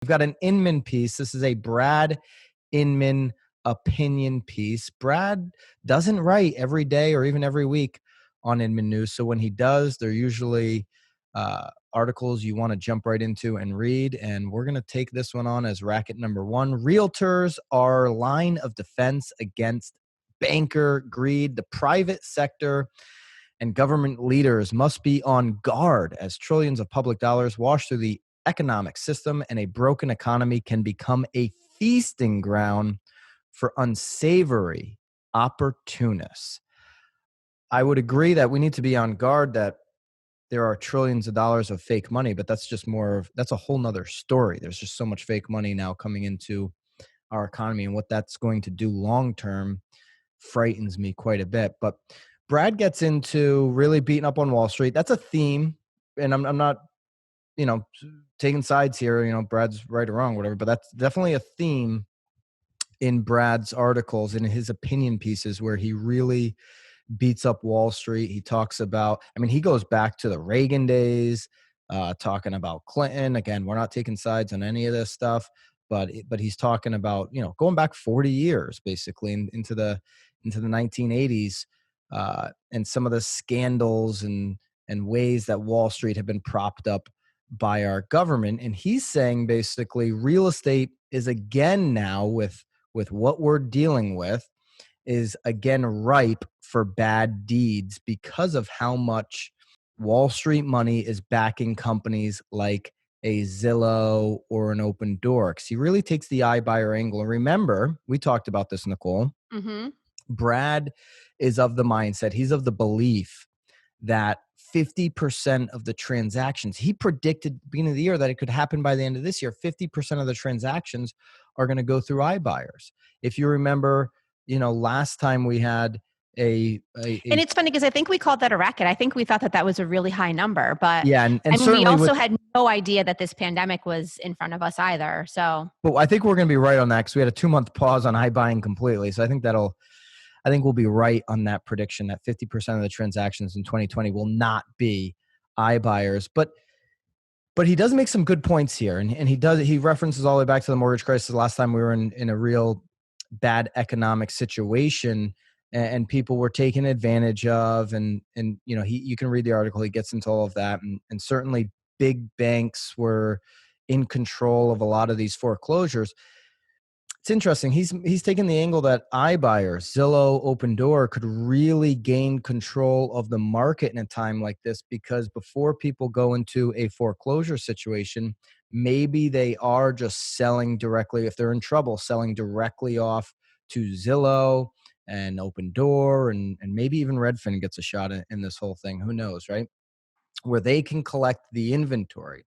We've got an Inman piece. This is a Brad Inman opinion piece. Brad doesn't write every day or even every week on Inman News. So when he does, they're usually articles you want to jump right into and read. And we're going to take this one on as racket number one. Realtors are line of defense against banker greed. The private sector and government leaders must be on guard as trillions of public dollars wash through the economic system, and a broken economy can become a feasting ground for unsavory opportunists. I would agree that we need to be on guard that there are trillions of dollars of fake money, but that's just that's a whole nother story. There's just so much fake money now coming into our economy, and what that's going to do long term frightens me quite a bit. But Brad gets into really beating up on Wall Street. That's a theme, and I'm not, taking sides here. Brad's right or wrong, whatever. But that's definitely a theme in Brad's articles and in his opinion pieces, where he really beats up Wall Street. He talks about, he goes back to the Reagan days, talking about Clinton. Again, we're not taking sides on any of this stuff, but he's talking about, going back 40 years basically into the 1980s, and some of the scandals and ways that Wall Street had been propped up by our government. And he's saying basically real estate is again now with what we're dealing with is again ripe for bad deeds because of how much Wall Street money is backing companies like a Zillow or an Open Door. Because he really takes the iBuyer angle. And remember, we talked about this, Nicole. Mm-hmm. Brad is of the mindset, he's of the belief that 50% of the transactions, he predicted at the beginning of the year that it could happen by the end of this year, 50% of the transactions are going to go through iBuyers. If you remember, last time we had and it's funny because I think we called that a racket. I think we thought that was a really high number, but yeah, and certainly we also had no idea that this pandemic was in front of us either. So, but I think we're going to be right on that because we had a 2-month pause on iBuying completely. So I think we'll be right on that prediction that 50% of the transactions in 2020 will not be iBuyers. But he does make some good points here, and he references all the way back to the mortgage crisis. Last time we were in a real bad economic situation, and people were taken advantage of, and you can read the article. He gets into all of that, and certainly big banks were in control of a lot of these foreclosures. It's interesting. He's taken the angle that iBuyers, Zillow, Open Door could really gain control of the market in a time like this, because before people go into a foreclosure situation, maybe they are just selling directly, if they're in trouble, selling directly off to Zillow and Open Door, and maybe even Redfin gets a shot in this whole thing. Who knows, right? Where they can collect the inventory.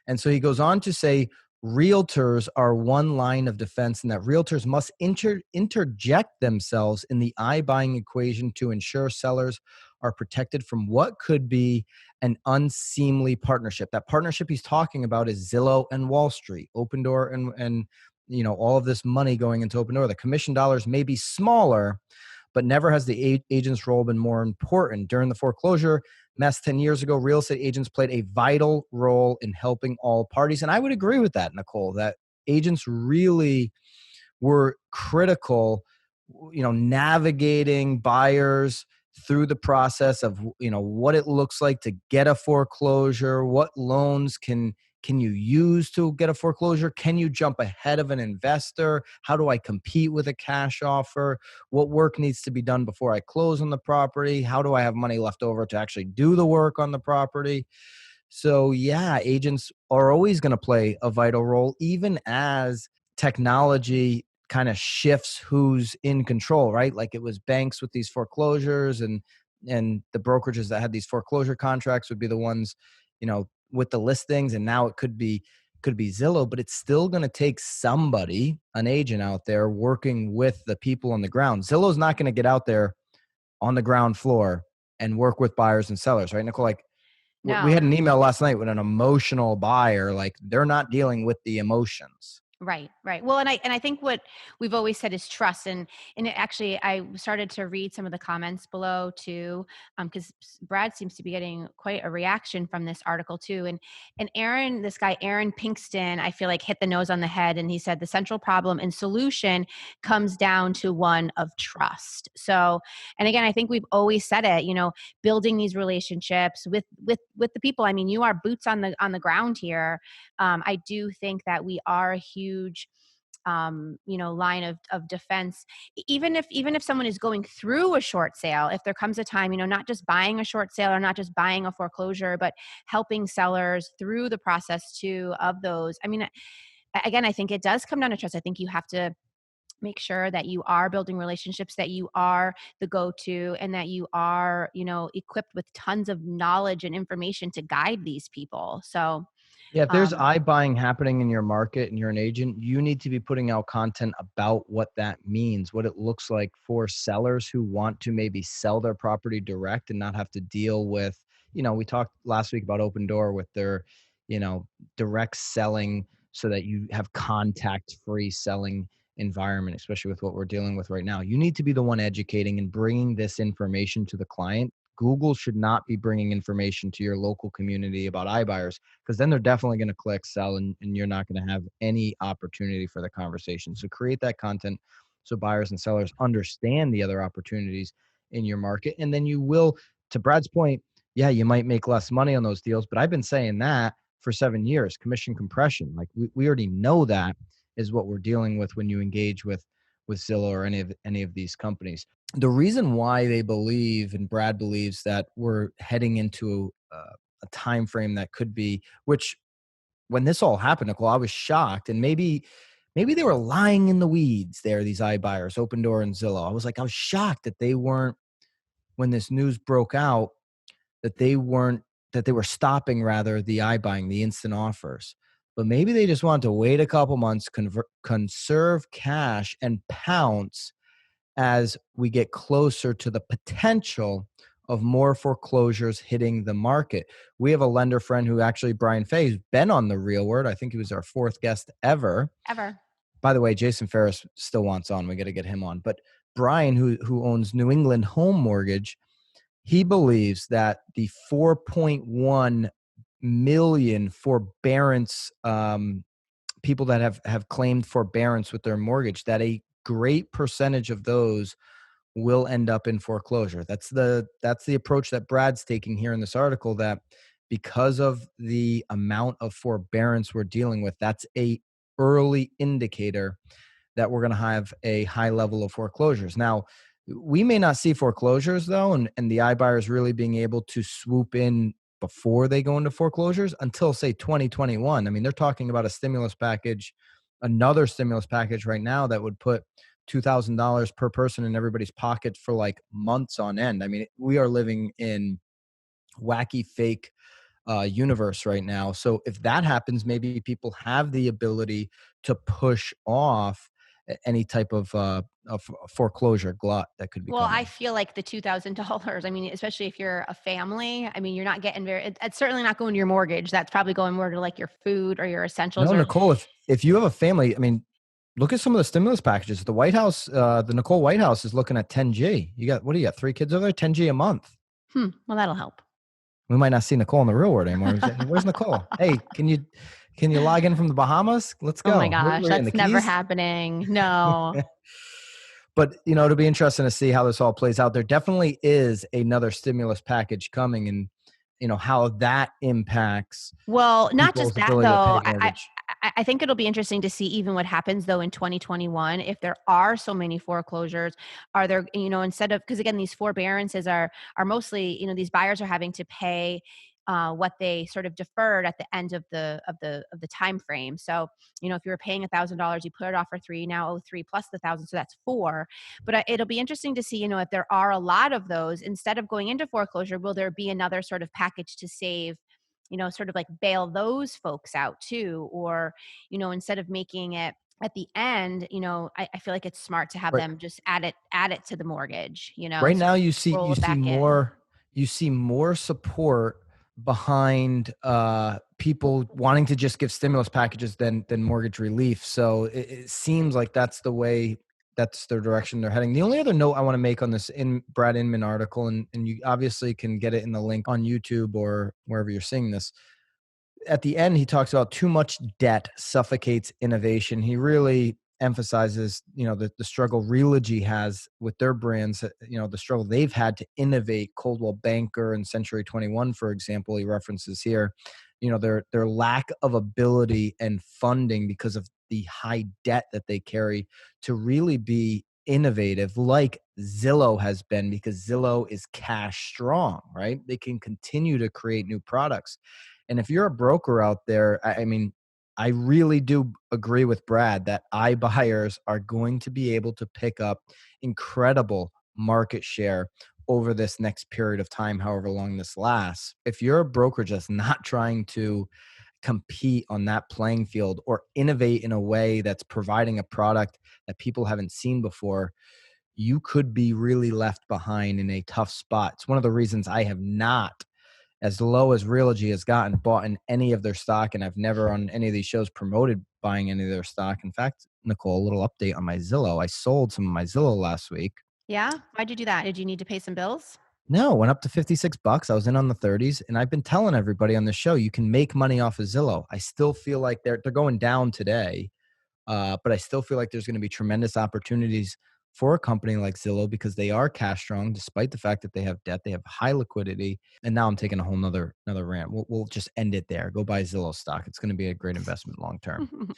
And so he goes on to say, realtors are one line of defense, and that realtors must interject themselves in the iBuying equation to ensure sellers are protected from what could be an unseemly partnership. That partnership he's talking about is Zillow and Wall Street, Open Door, and all of this money going into Open Door. The commission dollars may be smaller, but never has the agent's role been more important. During the foreclosure mess 10 years ago, real estate agents played a vital role in helping all parties. And I would agree with that, Nicole, that agents really were critical, navigating buyers through the process of, what it looks like to get a foreclosure, what loans can you use to get a foreclosure? Can you jump ahead of an investor? How do I compete with a cash offer? What work needs to be done before I close on the property? How do I have money left over to actually do the work on the property? So yeah, agents are always going to play a vital role, even as technology kind of shifts who's in control, right? Like it was banks with these foreclosures, and the brokerages that had these foreclosure contracts would be the ones, with the listings, and now it could be Zillow, but it's still going to take somebody, an agent out there working with the people on the ground. Zillow's not going to get out there on the ground floor and work with buyers and sellers, right, Nicole? Like no. we had an email last night with an emotional buyer, like they're not dealing with the emotions. Right, right. Well, and I think what we've always said is trust, and it actually, I started to read some of the comments below too, because Brad seems to be getting quite a reaction from this article too, and Aaron, this guy Aaron Pinkston, I feel like hit the nose on the head, and he said the central problem and solution comes down to one of trust. So, and again, I think we've always said it, building these relationships with the people. I mean, you are boots on the ground here. I do think that we are a huge line of defense. Even if someone is going through a short sale, if there comes a time, not just buying a short sale or not just buying a foreclosure, but helping sellers through the process too of those. I mean, again, I think it does come down to trust. I think you have to make sure that you are building relationships, that you are the go-to, and that you are, equipped with tons of knowledge and information to guide these people. So, Yeah, if there's um, iBuying happening in your market and you're an agent, you need to be putting out content about what that means, what it looks like for sellers who want to maybe sell their property direct and not have to deal with, we talked last week about Open Door with their, you know, direct selling so that you have contact-free selling environment, especially with what we're dealing with right now. You need to be the one educating and bringing this information to the client. Google should not be bringing information to your local community about iBuyers because then they're definitely going to click sell and you're not going to have any opportunity for the conversation. So create that content so buyers and sellers understand the other opportunities in your market. And then you will, to Brad's point, yeah, you might make less money on those deals, but I've been saying that for 7 years, commission compression. Like we already know that is what we're dealing with when you engage with Zillow or any of these companies. The reason why they believe and Brad believes that we're heading into a time frame that could be, which when this all happened, Nicole, I was shocked, and maybe they were lying in the weeds there. These iBuyers, Open Door and Zillow. I was shocked that they weren't, when this news broke out, that they were stopping rather the iBuying, the instant offers. But maybe they just wanted to wait a couple months, conserve cash, and pounce as we get closer to the potential of more foreclosures hitting the market. We have a lender friend who actually, Brian Fay, who's been on the Real Word. I think he was our fourth guest ever. ever. By the way, Jason Ferris still wants on. We got to get him on. But Brian, who owns New England Home Mortgage, he believes that the 4.1 million forbearance people that have claimed forbearance with their mortgage, that a great percentage of those will end up in foreclosure. That's the approach that Brad's taking here in this article, that because of the amount of forbearance we're dealing with, that's a early indicator that we're going to have a high level of foreclosures. Now, we may not see foreclosures though, and the iBuyers really being able to swoop in before they go into foreclosures until say 2021. I mean, they're talking about a stimulus package, another stimulus package right now that would put $2,000 per person in everybody's pocket for like months on end. I mean, we are living in wacky fake universe right now. So if that happens, maybe people have the ability to push off any type of foreclosure glut that could be Well, I coming. feel like the $2,000, I mean, especially if you're a family, I mean, you're not getting it's certainly not going to your mortgage. That's probably going more to like your food or your essentials No, or Nicole, if you have a family, I mean, look at some of the stimulus packages. The White House, the Nicole White House is looking at 10G. You got, what do you got? 3 kids over there, 10G a month. well, that'll help. We might not see Nicole in the real world anymore. Where's Nicole? Hey, can you log in from the Bahamas? Let's Oh my go. gosh, We're in the that's never Keys. happening. No. But it'll be interesting to see how this all plays out. There definitely is another stimulus package coming, and how that impacts Well, not just people's that ability to pay though. mortgage. I think it'll be interesting to see even what happens though in 2021 if there are so many foreclosures. Are there, instead of, because again, these forbearances are mostly, these buyers are having to pay what they sort of deferred at the end of the time frame. So, if you were paying $1,000, you put it off for three, now owe three plus the thousand, so that's four. But it'll be interesting to see, if there are a lot of those, instead of going into foreclosure, will there be another sort of package to save, sort of like bail those folks out too? Or, instead of making it at the end, I feel like it's smart to have Right. them just add it to the mortgage, Right sort now, of you see roll you it see back in. more you see more support behind people wanting to just give stimulus packages than mortgage relief. So it seems like that's the way, that's the direction they're heading. The only other note I want to make on this in Brad Inman article, and you obviously can get it in the link on YouTube or wherever you're seeing this, at the end, he talks about too much debt suffocates innovation. He really emphasizes, the struggle Realogy has with their brands, the struggle they've had to innovate. Coldwell Banker and Century 21, for example, he references here, their lack of ability and funding because of the high debt that they carry to really be innovative like Zillow has been, because Zillow is cash strong, right? They can continue to create new products. And if you're a broker out there, I mean, I really do agree with Brad that iBuyers are going to be able to pick up incredible market share over this next period of time, however long this lasts. If you're a broker just not trying to compete on that playing field or innovate in a way that's providing a product that people haven't seen before, you could be really left behind in a tough spot. It's one of the reasons I have not, as low as Realogy has gotten, bought in any of their stock, and I've never on any of these shows promoted buying any of their stock. In fact, Nicole, a little update on my Zillow. I sold some of my Zillow last week. Yeah? Why'd you do that? Did you need to pay some bills? No, went up to 56 bucks. I was in on the 30s, and I've been telling everybody on the show you can make money off of Zillow. I still feel like they're going down today. But I still feel like there's going to be tremendous opportunities for a company like Zillow because they are cash strong, despite the fact that they have debt. They have high liquidity. And now I'm taking a whole nother rant. We'll just end it there. Go buy Zillow stock. It's going to be a great investment long term.